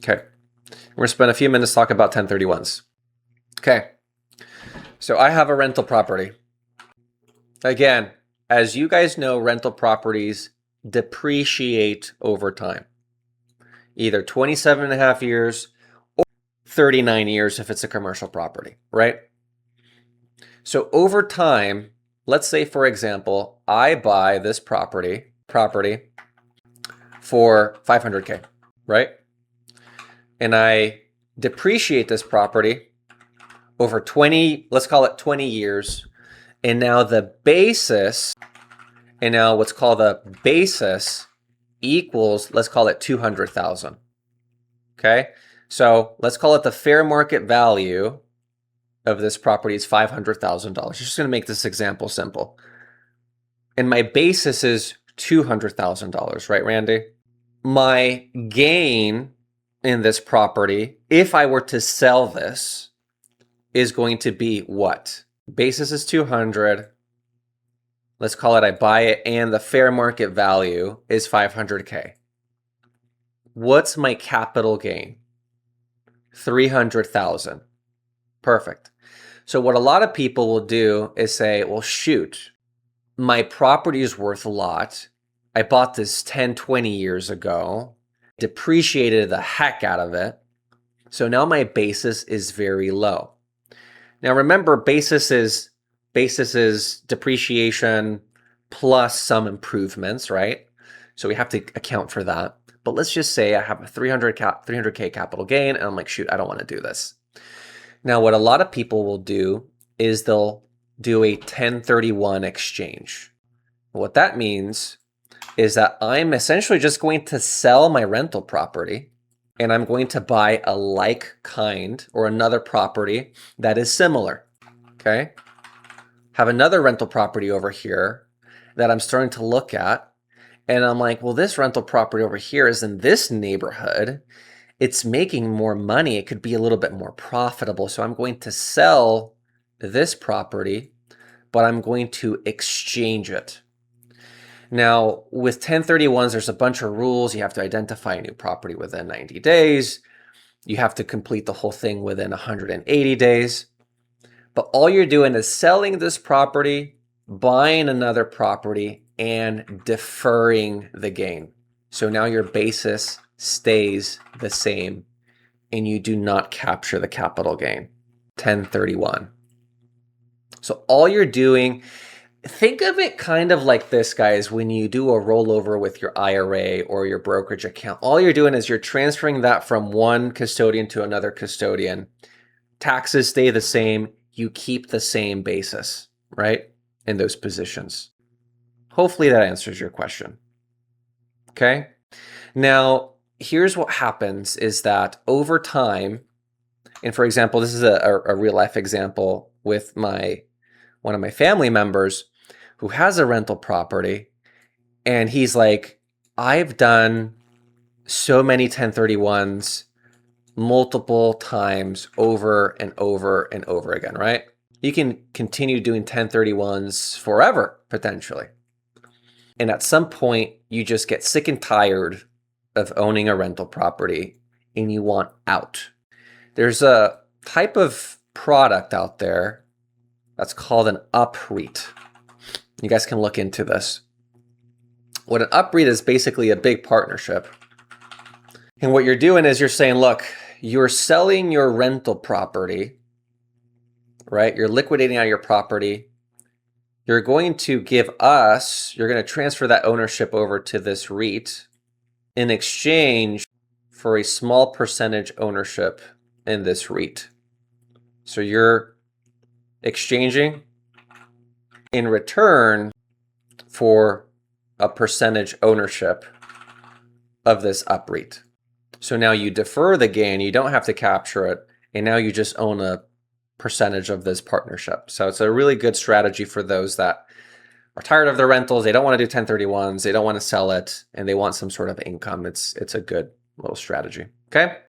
Okay. We're going to spend a few minutes talking about 1031s. Okay. So I have a rental property. Again, as you guys know, rental properties depreciate over time. Either 27.5 years or 39 years if it's a commercial property, right? So over time, let's say, for example, I buy this property for $500K, right? And I depreciate this property over 20, let's call it 20 years. And now what's called the basis equals, let's call it 200,000. Okay. So let's call it the fair market value of this property is $500,000. Just going to make this example simple. And my basis is $200,000, right, Randy? My gain in this property, if I were to sell this, is going to be what? Basis is 200. Let's call it I buy it, and the fair market value is 500K. What's my capital gain? 300,000. Perfect. So what a lot of people will do is say, well, shoot, my property is worth a lot. I bought this 10, 20 years ago, depreciated the heck out of it. So now my basis is very low. Now remember, basis is depreciation plus some improvements, right? So we have to account for that. But let's just say I have a 300K capital gain, and I'm like, shoot, I don't want to do this. Now, what a lot of people will do is they'll do a 1031 exchange. What that means is that I'm essentially just going to sell my rental property, and I'm going to buy a like kind or another property that is similar, okay? Have another rental property over here that I'm starting to look at, and I'm like, well, this rental property over here is in this neighborhood. It's making more money. It could be a little bit more profitable. So I'm going to sell this property, but I'm going to exchange it. Now, with 1031s, there's a bunch of rules. You have to identify a new property within 90 days. You have to complete the whole thing within 180 days. But all you're doing is selling this property, buying another property, and deferring the gain. So now your basis stays the same, and you do not capture the capital gain. 1031. So all you're doing, think of it kind of like this, guys. When you do a rollover with your IRA or your brokerage account, all you're doing is you're transferring that from one custodian to another custodian. Taxes stay the same. You keep the same basis, right, in those positions. Hopefully that answers your question. Okay. Now, here's what happens is that over time, and for example, this is a real life example with one of my family members who has a rental property, and he's like, I've done so many 1031s multiple times over and over and over again, right? You can continue doing 1031s forever, potentially. And at some point, you just get sick and tired of owning a rental property and you want out. There's a type of product out there that's called an up-REIT. You guys can look into this. What an up-REIT is basically a big partnership. And what you're doing is you're saying, look, you're selling your rental property, right? You're liquidating out your property. You're going to give us, you're going to transfer that ownership over to this REIT in exchange for a small percentage ownership in this REIT. So you're exchanging in return for a percentage ownership of this up-REIT. So now you defer the gain, you don't have to capture it, and now you just own a percentage of this partnership. So it's a really good strategy for those that are tired of their rentals. They don't want to do 1031s. They don't want to sell it, and they want some sort of income. It's a good little strategy. Okay.